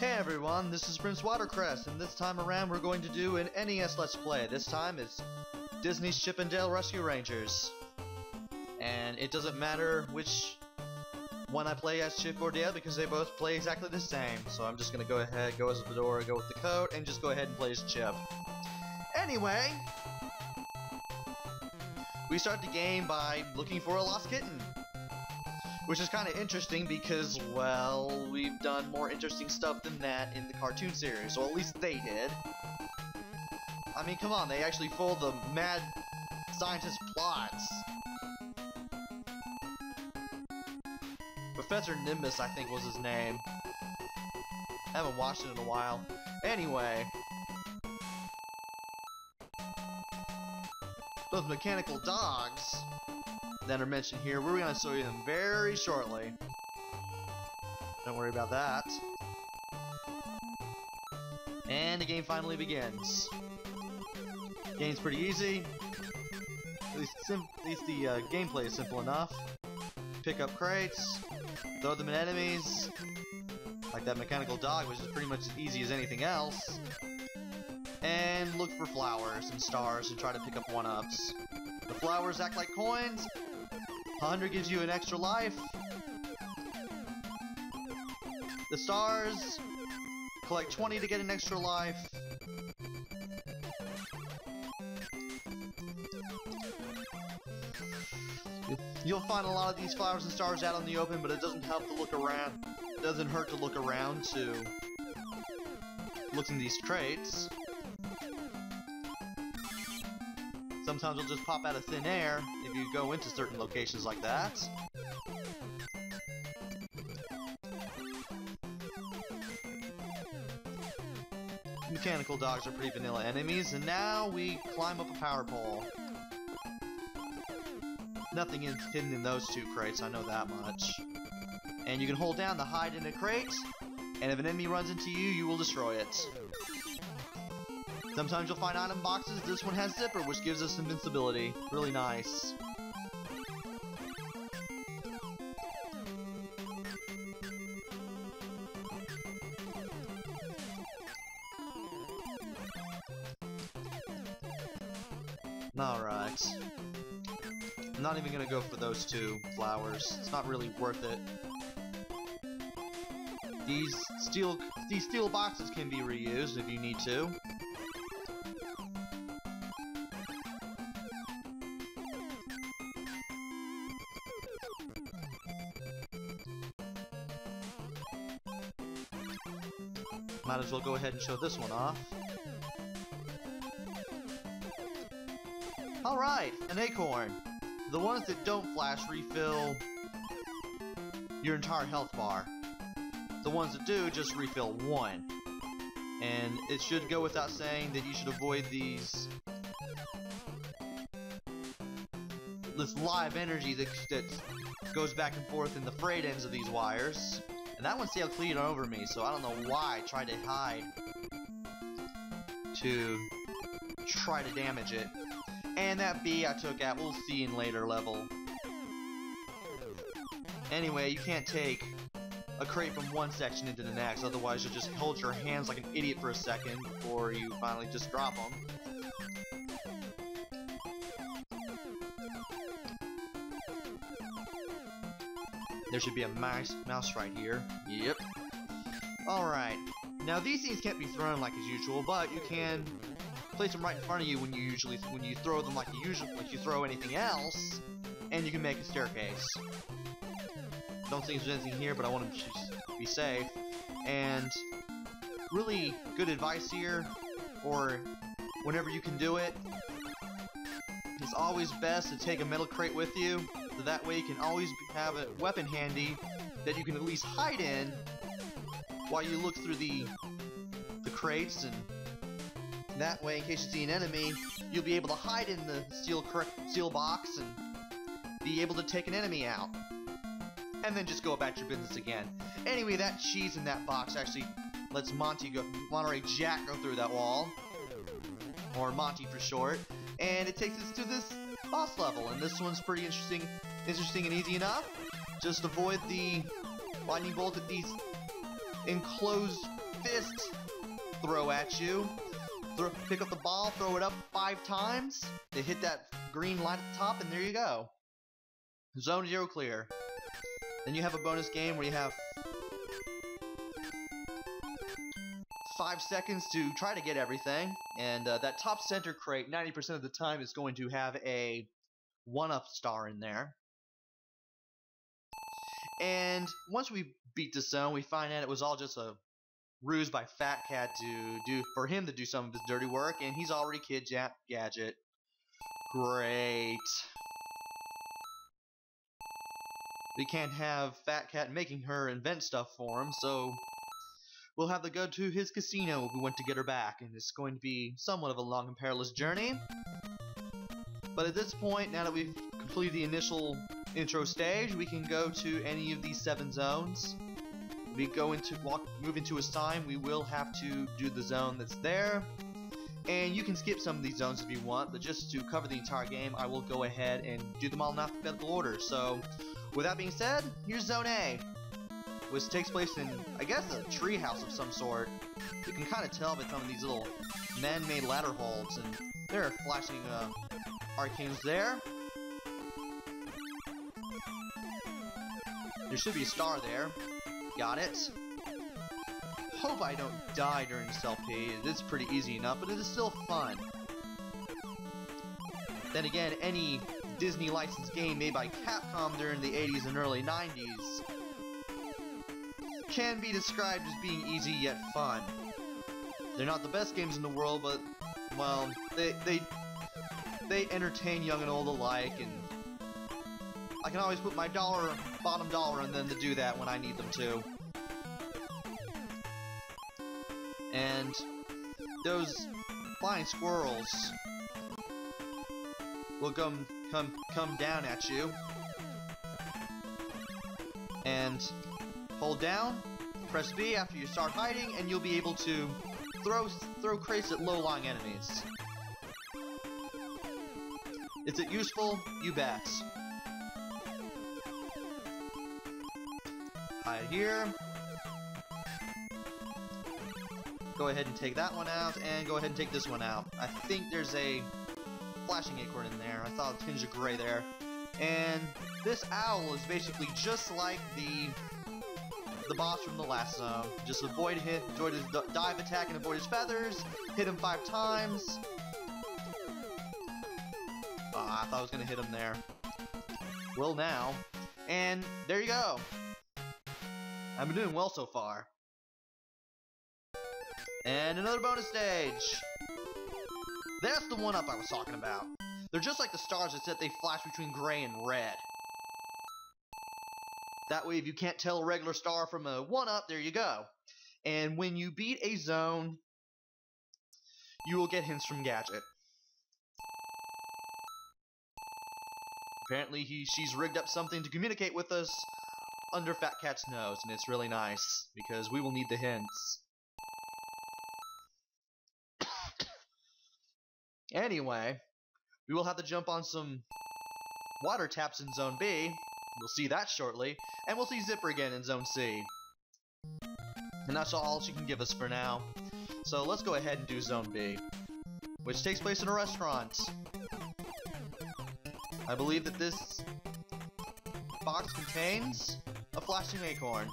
Hey everyone, this is PrinceWatercress, and this time around we're going to do an NES Let's Play. This time it's Disney's Chip 'n Dale Rescue Rangers. And it doesn't matter which one I play as Chip or Dale because they both play exactly the same. So I'm just going to go ahead, go as Fedora, go with the code, and just go ahead and play as Chip. Anyway, we start the game by looking for a lost kitten. Which is kind of interesting because, well, we've done more interesting stuff than that in the cartoon series, or at least they did. I mean, come on, they actually followed the mad scientist plots. Professor Nimbus, I think, was his name. I haven't watched it in a while. Anyway. Those mechanical dogs that are mentioned here, we're going to show you them very shortly. Don't worry about that. And the game finally begins. Game's pretty easy. At least the gameplay is simple enough. Pick up crates, throw them at enemies, like that mechanical dog, which is pretty much as easy as anything else. And look for flowers and stars and try to pick up one-ups. The flowers act like coins. 100 gives you an extra life. The stars collect 20 to get an extra life. You'll find a lot of these flowers and stars out in the open, but it doesn't help to look around. It doesn't hurt to look around to look in these crates. Sometimes they'll just pop out of thin air if you go into certain locations like that. Mechanical dogs are pretty vanilla enemies, and now we climb up a power pole. Nothing is hidden in those two crates, I know that much. And you can hold down to hide in a crate, and if an enemy runs into you, you will destroy it. Sometimes you'll find item boxes. This one has zipper, which gives us invincibility. Really nice. Alright. I'm not even gonna go for those two flowers. It's not really worth it. These steel boxes can be reused if you need to. Might as well go ahead and show this one off. Alright, an acorn. The ones that don't flash refill your entire health bar. The ones that do just refill one. And it should go without saying that you should avoid this live energy that goes back and forth in the frayed ends of these wires. And that one sailed clean over me, so I don't know why I tried to hide to try to damage it. And that bee I took out, we'll see in later level. Anyway, you can't take a crate from one section into the next, otherwise you'll just hold your hands like an idiot for a second before you finally just drop them. There should be a mouse right here. Yep. Alright. Now these things can't be thrown like as usual, but you can place them right in front of you when you throw them like you throw anything else, and you can make a staircase. Don't think there's anything here, but I want to be safe. And really good advice here, or whenever you can do it, it's always best to take a metal crate with you. So that way you can always have a weapon handy that you can at least hide in while you look through the crates, and that way in case you see an enemy, you'll be able to hide in the steel box and be able to take an enemy out. And then just go about your business again. Anyway, that cheese in that box actually lets Monterey Jack go through that wall. Or Monty for short. And it takes us to this boss level, and this one's pretty interesting and easy enough. Just avoid the lightning bolt at these enclosed fist throw at you. Pick up the ball, throw it up 5 times. They hit that green line at the top, and there you go. Zone 0 clear. Then you have a bonus game where you have 5 seconds to try to get everything, and that top center crate 90% of the time is going to have a 1-up star in there. And once we beat the zone, we find out it was all just a ruse by Fat Cat for him to do some of his dirty work, and he's already killed Gadget. Great. We can't have Fat Cat making her invent stuff for him, so we'll have to go to his casino if we want to get her back, and it's going to be somewhat of a long and perilous journey. But at this point, now that we've completed the initial intro stage, we can go to any of these 7 zones. We move into a time, we will have to do the zone that's there. And you can skip some of these zones if you want, but just to cover the entire game, I will go ahead and do them all in alphabetical order. So, with that being said, here's Zone A, which takes place in, I guess, a treehouse of some sort. You can kind of tell by some of these little man-made ladder holds, and there are flashing arcanes there. There should be a star there. Got it. Hope I don't die during this LP. It is pretty easy enough, but it is still fun. Then again, any Disney licensed game made by Capcom during the 80s and early 90s can be described as being easy yet fun. They're not the best games in the world, but, well, they entertain young and old alike, and I can always put my bottom dollar on them to do that when I need them to. And those flying squirrels will come down at you, and hold down, press B after you start hiding, and you'll be able to throw crates at low-lying enemies. Is it useful? You bet. Hide here. Go ahead and take that one out, and go ahead and take this one out. I think there's a flashing acorn in there. I saw a tinge of gray there. And this owl is basically just like the boss from the last zone. Just avoid his dive attack and avoid his feathers. Hit him 5 times. I thought I was gonna hit him there. Well, now. And there you go. I've been doing well so far. And another bonus stage! That's the 1-up I was talking about. They're just like the stars except they flash between gray and red. That way if you can't tell a regular star from a 1-up, there you go. And when you beat a zone, you will get hints from Gadget. Apparently she's rigged up something to communicate with us under Fat Cat's nose, and it's really nice, because we will need the hints. Anyway, we will have to jump on some water taps in Zone B. We'll see that shortly. And we'll see Zipper again in Zone C. And that's all she can give us for now. So let's go ahead and do Zone B, which takes place in a restaurant. I believe that this box contains a flashing acorn.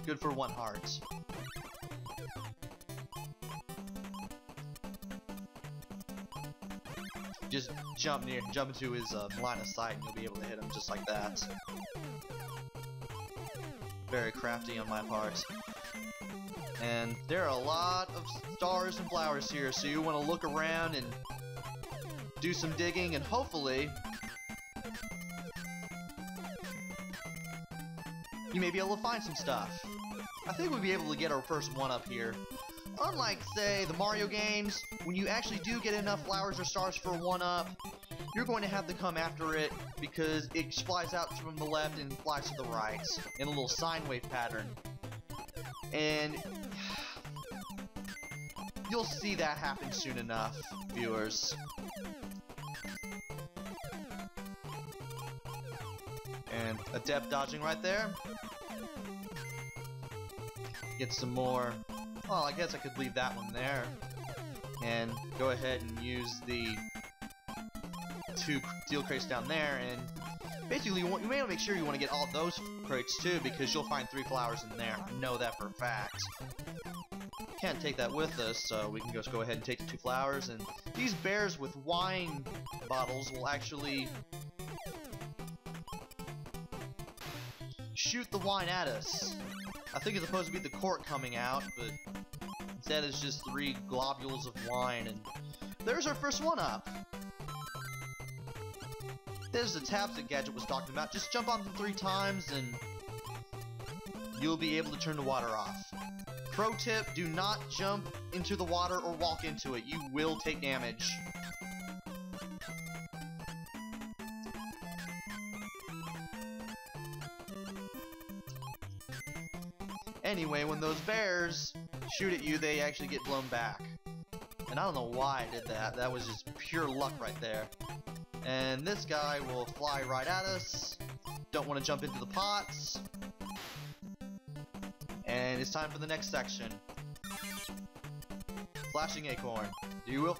Good for 1 heart. Just jump into his line of sight, and you'll be able to hit him just like that. Very crafty on my part. And there are a lot of stars and flowers here, so you want to look around and do some digging, and hopefully you may be able to find some stuff. I think we'll be able to get our first 1-up here. Unlike, say, the Mario games, when you actually do get enough flowers or stars for a 1-up, you're going to have to come after it because it flies out from the left and flies to the right in a little sine wave pattern. And you'll see that happen soon enough, viewers. And adept dodging right there. Get some more Well, I guess I could leave that one there. And go ahead and use the 2 steel crates down there, and basically you may want to make sure you want to get all those crates too, because you'll find 3 flowers in there. I know that for a fact. Can't take that with us, so we can just go ahead and take the 2 flowers, and these bears with wine bottles will actually shoot the wine at us. I think it's supposed to be the cork coming out, but instead it's just 3 globules of wine, and there's our first one up. There's the taps that Gadget was talking about. Just jump on them 3 times and you'll be able to turn the water off. Pro tip, do not jump into the water or walk into it. You will take damage. Anyway, when those bears shoot at you, they actually get blown back. And I don't know why I did that. That was just pure luck right there. And this guy will fly right at us. Don't want to jump into the pots. And it's time for the next section. Flashing acorn. You will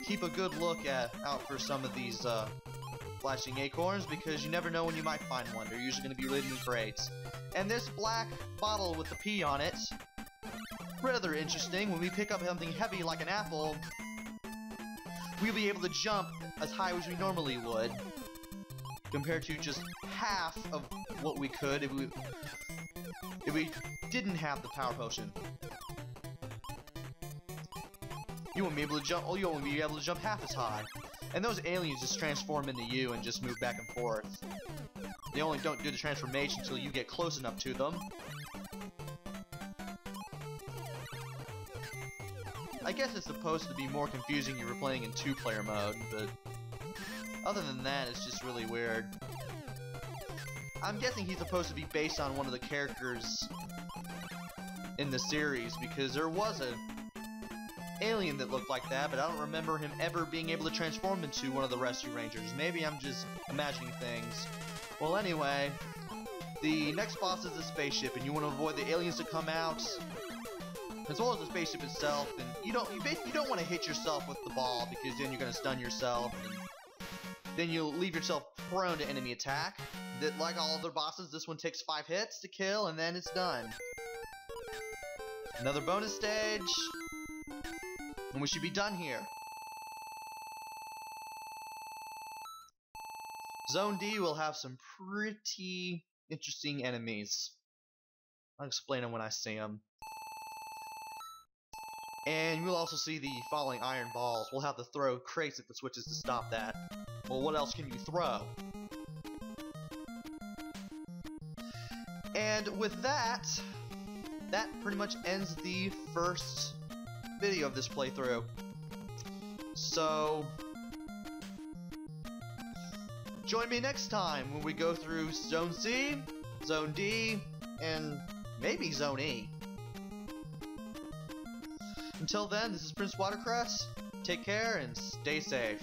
keep a good look out for some of these flashing acorns, because you never know when you might find one. They're usually going to be hidden in crates. And this black bottle with the P on it, rather interesting. When we pick up something heavy like an apple, we'll be able to jump as high as we normally would, compared to just half of what we could if we didn't have the power potion. You won't be able to jump. Oh, you won't be able to jump half as high. And those aliens just transform into you and just move back and forth. They only don't do the transformation until you get close enough to them. I guess it's supposed to be more confusing if you're playing in 2-player mode, but other than that, it's just really weird. I'm guessing he's supposed to be based on one of the characters in the series, because there was an alien that looked like that, but I don't remember him ever being able to transform into one of the Rescue Rangers. Maybe I'm just imagining things. Well, anyway, the next boss is the spaceship, and you want to avoid the aliens to come out, as well as the spaceship itself. And you don't want to hit yourself with the ball, because then you're going to stun yourself, and then you'll leave yourself prone to enemy attack. That, like all other bosses, this one takes 5 hits to kill, and then it's done. Another bonus stage, and we should be done here. Zone D will have some pretty interesting enemies. I'll explain them when I see them. And you'll also see the falling iron balls. We'll have to throw crates at the switches to stop that. Well, what else can you throw? And with that, that pretty much ends the first video of this playthrough. So join me next time when we go through Zone C, Zone D, and maybe Zone E. Until then, this is PrinceWatercress. Take care and stay safe.